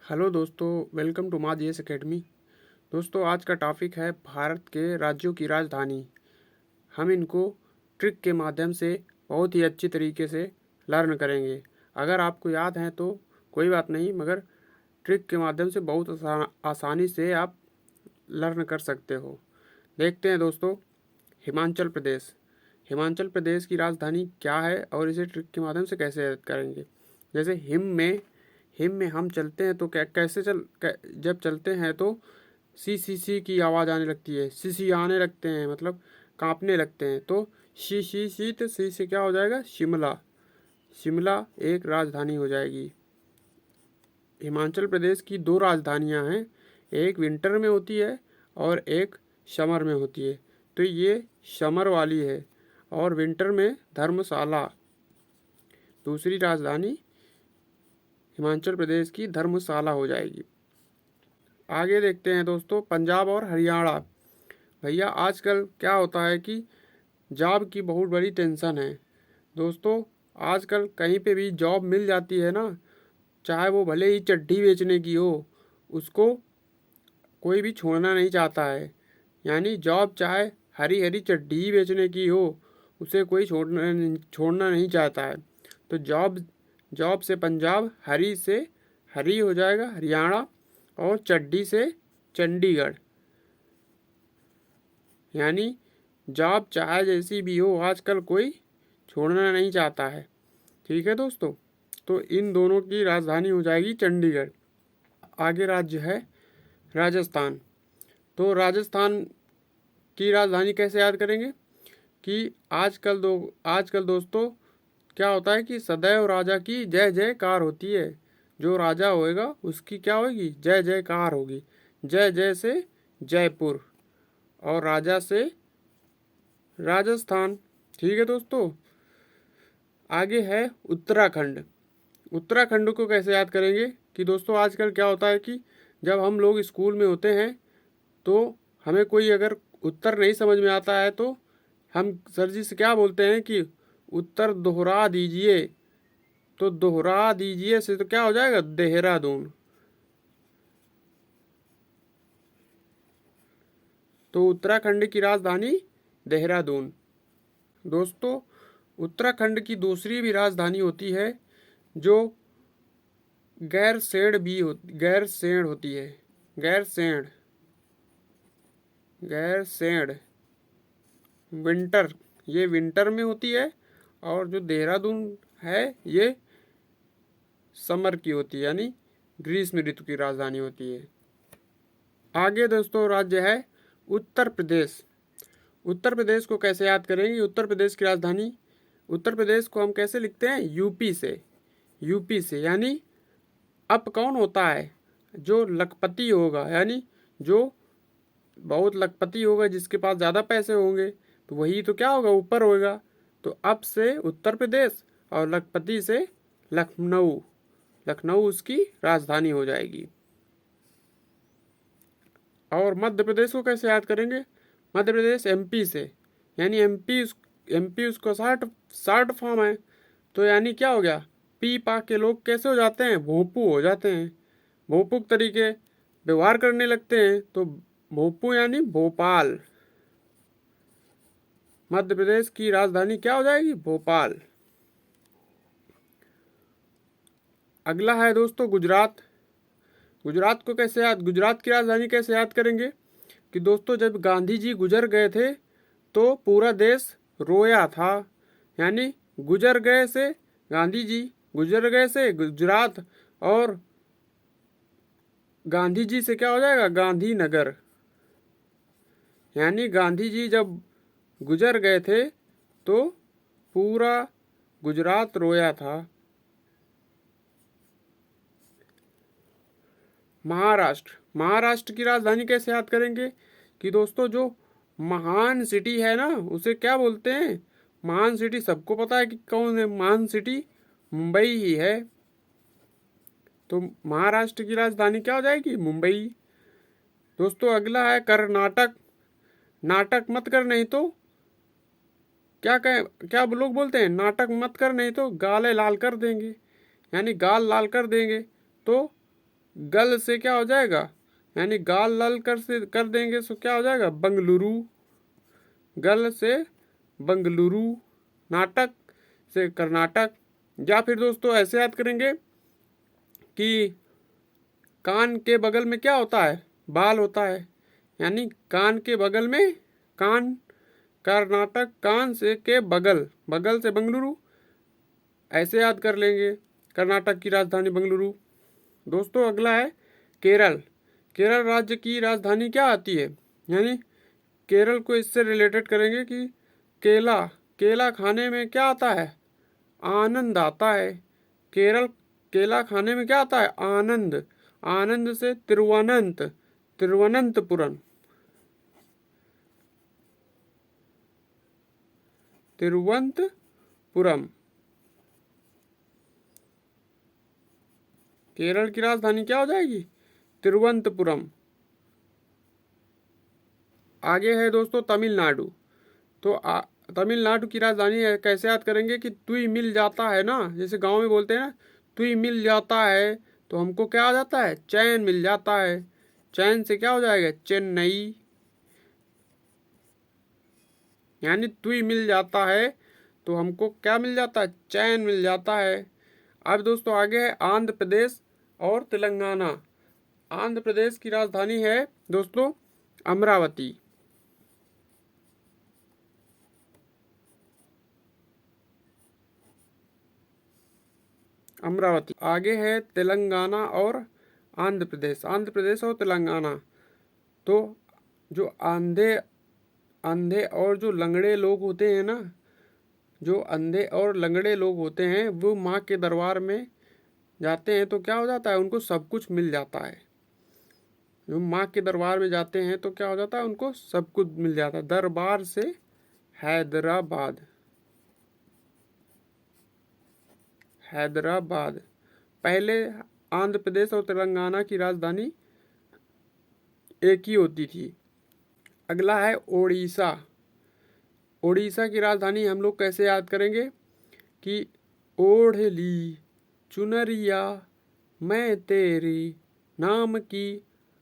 Hello दोस्तों, welcome to माजीएस academy. दोस्तों, आज का टॉपिक है भारत के राज्यों की राजधानी। हम इनको ट्रिक के माध्यम से बहुत ही अच्छी तरीके से लर्न करेंगे। अगर आपको याद है तो कोई बात नहीं, मगर ट्रिक के माध्यम से बहुत आसानी से आप लर्न कर सकते हो। देखते हैं दोस्तों, हिमाचल प्रदेश। हिमाचल प्रदेश की राजधानी क्या है और इसे ट्रिक के माध्यम से कैसे याद करेंगे। जैसे हिम में हम चलते हैं तो जब चलते हैं तो सी की आवाज़ आने लगती है, सी आने लगते हैं, मतलब कांपने लगते हैं। तो शी तो सी से क्या हो जाएगा, शिमला। शिमला एक राजधानी हो जाएगी। हिमाचल प्रदेश की दो राजधानियां हैं, एक विंटर में होती है और एक समर में होती है। तो ये समर वाली है और विंटर में धर्मशाला। दूसरी राजधानी हिमाचल प्रदेश की धर्मशाला हो जाएगी। आगे देखते हैं दोस्तों, पंजाब और हरियाणा। भैया आजकल क्या होता है कि जॉब की बहुत बड़ी टेंशन है। दोस्तों, आजकल कहीं पे भी जॉब मिल जाती है ना, चाहे वो भले ही चड्डी बेचने की हो, उसको कोई भी छोड़ना नहीं चाहता है। यानी जॉब चाहे हरी हरी चड्डी ही बेचने की हो, उसे कोई छोड़ना नहीं चाहता है। तो जॉब जॉब से पंजाब, हरी से हरी हो जाएगा हरियाणा, और चड्डी से चंडीगढ़। यानी जॉब चाहे जैसी भी हो, आजकल कोई छोड़ना नहीं चाहता है। ठीक है दोस्तों, तो इन दोनों की राजधानी हो जाएगी चंडीगढ़। आगे राज्य है राजस्थान। तो राजस्थान की राजधानी कैसे याद करेंगे कि आजकल दोस्तों क्या होता है कि सदैव राजा की जय जयकार होती है। जो राजा होएगा उसकी क्या होगी, जय जयकार होगी। जय जय से जयपुर और राजा से राजस्थान। ठीक है दोस्तों, आगे है उत्तराखंड। उत्तराखंड को कैसे याद करेंगे कि दोस्तों आजकल क्या होता है कि जब हम लोग स्कूल में होते हैं तो हमें कोई अगर उत्तर नहीं समझ में आता है तो हम सर जी से क्या बोलते हैं कि उत्तर दोहरा दीजिए। तो दोहरा दीजिए से तो क्या हो जाएगा, देहरादून। तो उत्तराखंड की राजधानी देहरादून। दोस्तों, उत्तराखंड की दूसरी भी राजधानी होती है जो गैरसैंण होती है। गैरसैंण गैरसैंण विंटर, ये विंटर में होती है। और जो देहरादून है ये समर की होती है, यानी ग्रीष्म ऋतु की राजधानी होती है। आगे दोस्तों राज्य है उत्तर प्रदेश। उत्तर प्रदेश को कैसे याद करेंगे, उत्तर प्रदेश की राजधानी, उत्तर प्रदेश को हम कैसे लिखते हैं, यूपी से। यानी अप कौन होता है, जो लखपति होगा, यानी जो बहुत लखपति होगा, जिसके पास ज़्यादा पैसे होंगे, तो वही तो क्या होगा, ऊपर होगा। तो अप से उत्तर प्रदेश और लखपति से लखनऊ। लखनऊ उसकी राजधानी हो जाएगी। और मध्य प्रदेश को कैसे याद करेंगे, मध्य प्रदेश एमपी से। यानी एमपी उसका शार्ट फॉर्म है। तो यानी क्या हो गया, पी पा के लोग कैसे हो जाते हैं, भोंपू हो जाते हैं, भोंपू तरीके व्यवहार करने लगते हैं। तो भोंपू यानी भोपाल। मध्य प्रदेश की राजधानी क्या हो जाएगी, भोपाल। अगला है दोस्तों गुजरात। गुजरात की राजधानी कैसे याद करेंगे कि दोस्तों जब गांधी जी गुजर गए थे तो पूरा देश रोया था। यानी गुजर गए से गांधी जी, गुजर गए से गुजरात, और गांधी जी से क्या हो जाएगा, गांधीनगर। यानी गांधी जी जब गुजर गए थे तो पूरा गुजरात रोया था। महाराष्ट्र की राजधानी कैसे याद करेंगे कि दोस्तों जो महान सिटी है ना, उसे क्या बोलते हैं, महान सिटी सबको पता है कि कौन है महान सिटी, मुंबई ही है। तो महाराष्ट्र की राजधानी क्या हो जाएगी, मुंबई। दोस्तों अगला है कर्नाटक। नाटक मत कर नहीं तो क्या लोग बोलते हैं, नाटक मत कर नहीं तो गाले लाल कर देंगे। यानी गाल लाल कर देंगे। तो गल से क्या हो जाएगा, यानी गाल लाल कर देंगे तो क्या हो जाएगा, बंगलुरु। गल से बंगलुरु। नाटक से कर्नाटक। या फिर दोस्तों ऐसे याद करेंगे कि कान के बगल में क्या होता है, बाल होता है, यानी कान के बगल में कान। कर्नाटक कान से के बगल, बगल से बंगलुरु, ऐसे याद कर लेंगे। कर्नाटक की राजधानी बंगलुरु। दोस्तों अगला है केरल। केरल राज्य की राजधानी क्या आती है, यानी केरल को इससे रिलेटेड करेंगे कि केला, केला खाने में क्या आता है, आनंद आता है। केरल, केला खाने में क्या आता है, आनंद। आनंद से तिरुवनंतपुरम। तिरुवनंतपुरम केरल की राजधानी क्या हो जाएगी, तिरुवनंतपुरम। आगे है दोस्तों तमिलनाडु। तो तमिलनाडु की राजधानी है, कैसे याद करेंगे कि तुई मिल जाता है ना, जैसे गांव में बोलते हैं ना, तुई मिल जाता है, तो हमको क्या आ जाता है, चैन मिल जाता है। चैन से क्या हो जाएगा, चेन्नई। यानी तुई मिल जाता है तो हमको क्या मिल जाता है, चैन मिल जाता है। अब दोस्तों आगे है आंध्र प्रदेश और तेलंगाना। आंध्र प्रदेश की राजधानी है दोस्तों अमरावती। अमरावती। आगे है तेलंगाना और आंध्र प्रदेश। आंध्र प्रदेश और तेलंगाना। तो जो अंधे अंधे और जो लंगड़े लोग होते हैं ना, जो अंधे और लंगड़े लोग होते हैं वो माँ के दरबार में जाते हैं तो क्या हो जाता है, उनको सब कुछ मिल जाता है। जो माँ के दरबार में जाते हैं तो क्या हो जाता है, उनको सब कुछ मिल जाता है। दरबार से हैदराबाद। हैदराबाद। पहले आंध्र प्रदेश और तेलंगाना की राजधानी एक ही होती थी। अगला है ओडिशा। ओडिशा की राजधानी हम लोग कैसे याद करेंगे कि ओढ़ ली चुनरिया मैं तेरी नाम की।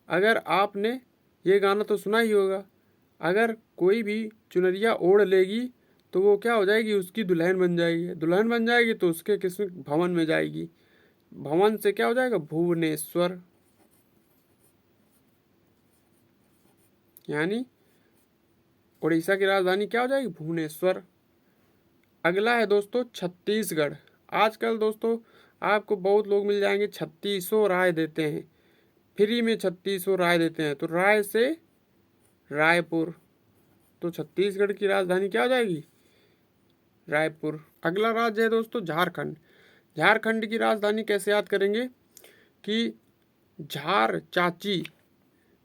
अगर आपने ये गाना तो सुना ही होगा, अगर कोई भी चुनरिया ओढ़ लेगी तो वो क्या हो जाएगी, उसकी दुल्हन बन जाएगी। दुल्हन बन जाएगी तो उसके किस भवन में जाएगी, भवन से क्या हो जाएगा, भुवनेश्वर। यानी उड़ीसा की राजधानी क्या हो जाएगी, भुवनेश्वर। अगला है दोस्तों छत्तीसगढ़। आजकल दोस्तों आपको बहुत लोग मिल जाएंगे 3600 राय देते हैं, फ्री में 3600 राय देते हैं। तो राय से रायपुर। तो छत्तीसगढ़ की राजधानी क्या हो जाएगी, रायपुर। अगला राज्य है दोस्तों झारखंड। झारखंड की राजधानी कैसे याद करेंगे कि झार चाची।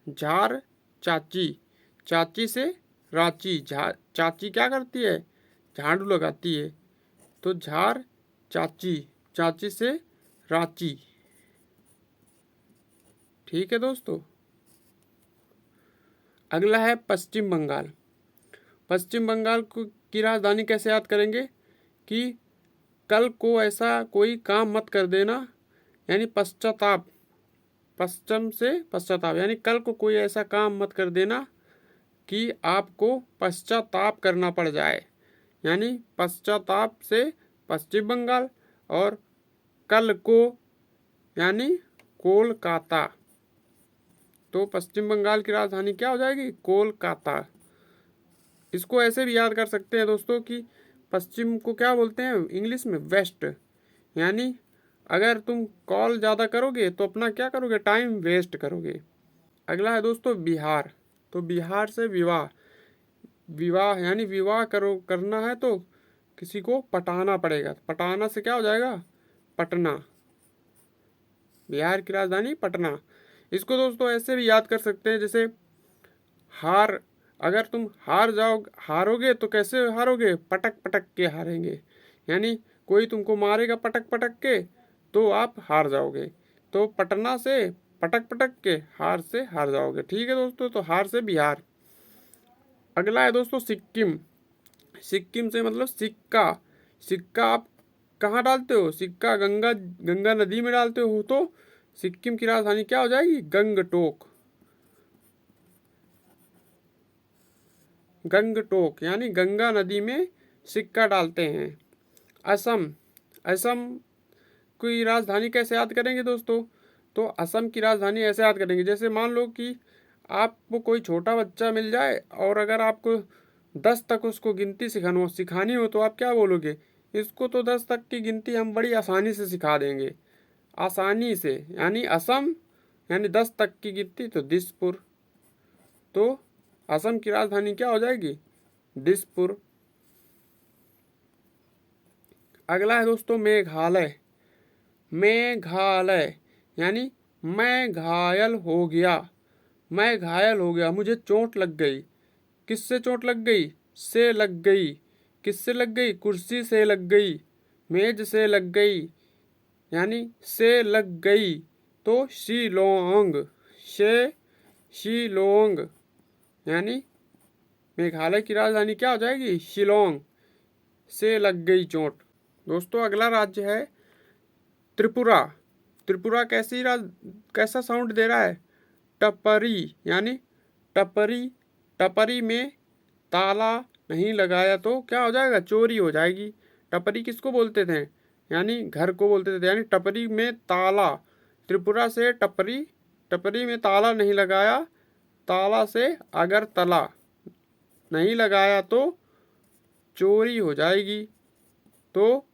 झार चाची। चाची से रांची। चाची क्या करती है, झाड़ू लगाती है। तो झार चाची। चाची से रांची। ठीक है दोस्तों। अगला है पश्चिम बंगाल। पश्चिम बंगाल की राजधानी कैसे याद करेंगे कि कल को ऐसा कोई काम मत कर देना, यानी पश्चाताप। पश्चिम से पश्चाताप, यानी कल को कोई ऐसा काम मत कर देना कि आपको पश्चाताप करना पड़ जाए। यानी पश्चाताप से पश्चिम बंगाल। और कल को यानी कोलकाता। तो पश्चिम बंगाल की राजधानी क्या हो जाएगी, कोलकाता। इसको ऐसे भी याद कर सकते हैं दोस्तों कि पश्चिम को क्या बोलते हैं इंग्लिश में, वेस्ट। यानी अगर तुम कॉल ज़्यादा करोगे तो अपना क्या करोगे, टाइम वेस्ट करोगे। अगला है दोस्तों बिहार। तो बिहार से विवाह। विवाह यानी विवाह करना है तो किसी को पटाना पड़ेगा। पटाना से क्या हो जाएगा, पटना। बिहार की राजधानी पटना। इसको दोस्तों ऐसे भी याद कर सकते हैं जैसे हार। अगर तुम हारोगे तो कैसे हारोगे, पटक पटक के हारेंगे। यानी कोई तुमको मारेगा पटक पटक के तो आप हार जाओगे। तो पटना से पटक पटक के, हार से हार जाओगे। ठीक है दोस्तों, तो हार से बिहार। अगला है दोस्तों सिक्किम। सिक्किम से मतलब सिक्का। सिक्का आप कहाँ डालते हो, सिक्का गंगा गंगा नदी में डालते हो तो सिक्किम की राजधानी क्या हो जाएगी? गंगटोक। गंगटोक यानी गंगा नदी में सिक्का डालते हैं। असम, असम की राजधानी कैसे याद करेंगे दोस्तों? तो असम की राजधानी ऐसे याद करेंगे, जैसे मान लो कि आपको कोई छोटा बच्चा मिल जाए और अगर आपको 10 तक उसको गिनती सिखानी हो तो आप क्या बोलोगे? इसको तो 10 तक की गिनती हम बड़ी आसानी से सिखा देंगे। आसानी से यानी असम यानी 10 तक की गिनती तो दिसपुर। तो असम की राजधानी क्या हो जाएगी? दिसपुर। अगला है दोस्तों मेघालय। मेघालय यानी मैं घायल हो गया। मैं घायल हो गया, मुझे चोट लग गई। किससे चोट लग गई? से लग गई। किससे लग गई? कुर्सी से लग गई, मेज से लग गई, यानी से लग गई। तो शिलोंग। से शिलोंग यानी मेघालय की राजधानी क्या हो जाएगी? शिलोंग। से लग गई चोट। दोस्तों अगला राज्य है त्रिपुरा। त्रिपुरा कैसा साउंड दे रहा है? टपरी यानी टपरी। टपरी में ताला नहीं लगाया तो क्या हो जाएगा? चोरी हो जाएगी। टपरी किसको बोलते थे? यानी घर को बोलते थे, यानी टपरी में ताला। त्रिपुरा से टपरी, टपरी में ताला नहीं लगाया, ताला से अगरतला नहीं लगाया तो चोरी हो जाएगी। तो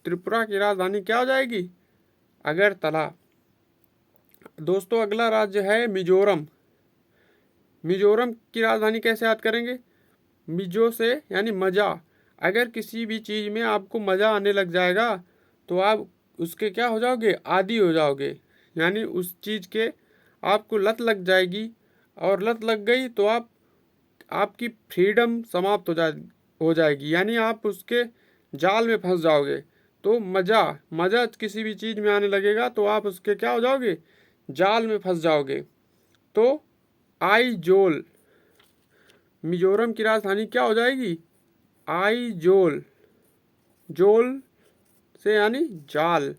त्रिपुरा की राजधानी क्या हो जाएगी? अगरतला। दोस्तों अगला राज्य है मिजोरम। मिजोरम की राजधानी कैसे याद करेंगे? मिजो से यानी मज़ा। अगर किसी भी चीज़ में आपको मज़ा आने लग जाएगा तो आप उसके क्या हो जाओगे? आदी हो जाओगे। यानी उस चीज़ के आपको लत लग जाएगी, और लत लग गई तो आपकी फ्रीडम समाप्त हो जाएगी, यानी आप उसके जाल में फंस जाओगे। तो मज़ा किसी भी चीज़ में आने लगेगा तो आप उसके क्या हो जाओगे? जाल में फंस जाओगे। तो आइजोल, मिजोरम की राजधानी क्या हो जाएगी? आइजोल। जोल से यानी जाल,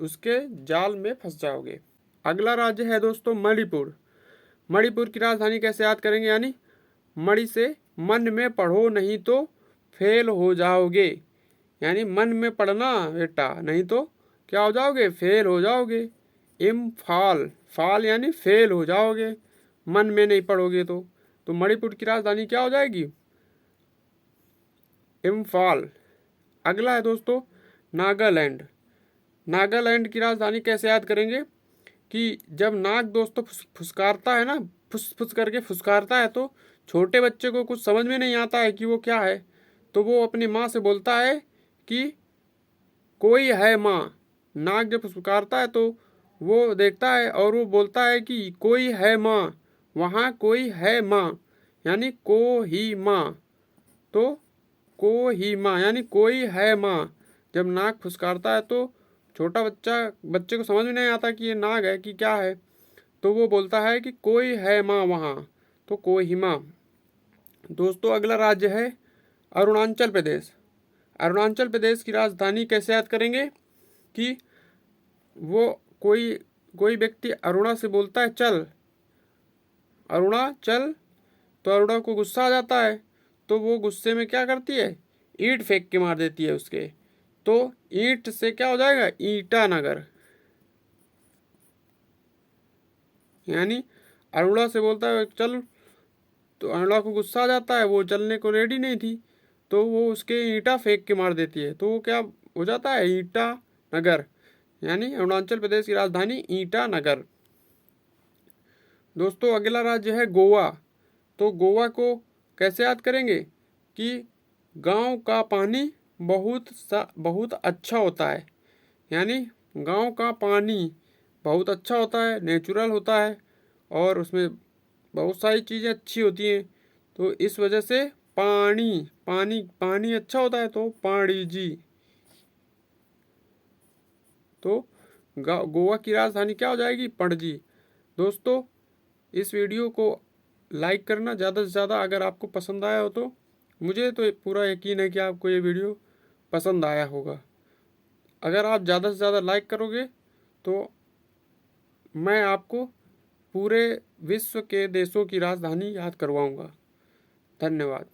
उसके जाल में फंस जाओगे। अगला राज्य है दोस्तों मणिपुर। मणिपुर की राजधानी कैसे याद करेंगे? यानी मणि से मन में पढ़ो नहीं तो फेल हो जाओगे। यानी मन में पढ़ना बेटा, नहीं तो क्या हो जाओगे? फेल हो जाओगे। इम्फाल, फाल यानी फेल हो जाओगे मन में नहीं पढ़ोगे तो मणिपुर की राजधानी क्या हो जाएगी? इम्फाल। अगला है दोस्तों नागालैंड। नागालैंड की राजधानी कैसे याद करेंगे? कि जब नाग दोस्तों फुसकारता है ना, फुस फुस करके फुसकारता है तो छोटे बच्चे को कुछ समझ में नहीं आता है कि वो क्या है, तो वो अपनी माँ से बोलता है कि कोई है माँ। नाग जब फुसकारता है तो वो देखता है और वो बोलता है कि कोई है माँ, वहाँ कोई है माँ, यानी को ही माँ। तो को ही माँ यानी कोई है माँ। जब नाग फुसकारता है तो छोटा बच्चे को समझ में नहीं आता कि ये नाग है कि क्या है, तो वो बोलता है कि कोई है माँ वहाँ, तो कोहिमा। दोस्तों अगला राज्य है अरुणाचल प्रदेश। अरुणाचल प्रदेश की राजधानी कैसे याद करेंगे? कि वो कोई कोई व्यक्ति अरुणा से बोलता है चल, अरुणा चल, तो अरुणा को गुस्सा आ जाता है तो वो गुस्से में क्या करती है? ईंट फेंक के मार देती है उसके। तो ईंट से क्या हो जाएगा? ईटानगर। यानी अरुणा से बोलता है चल, तो अरुणा को गुस्सा आ जाता है, वो चलने को रेडी नहीं थी तो वो उसके ईंटा फेंक के मार देती है, तो वो क्या हो जाता है? ईटानगर। यानी अरुणाचल प्रदेश की राजधानी ईटानगर। दोस्तों अगला राज्य है गोवा। तो गोवा को कैसे याद करेंगे? कि गांव का पानी बहुत अच्छा होता है। यानी गांव का पानी बहुत अच्छा होता है, नेचुरल होता है, और उसमें बहुत सारी चीज़ें अच्छी होती हैं, तो इस वजह से पानी पानी पानी अच्छा होता है, तो पाणी जी। तो गोवा की राजधानी क्या हो जाएगी? पणजी। दोस्तों इस वीडियो को लाइक करना ज़्यादा से ज़्यादा, अगर आपको पसंद आया हो तो। मुझे तो पूरा यकीन है कि आपको ये वीडियो पसंद आया होगा। अगर आप ज़्यादा से ज़्यादा लाइक करोगे तो मैं आपको पूरे विश्व के देशों की राजधानी याद करवाऊंगा। धन्यवाद।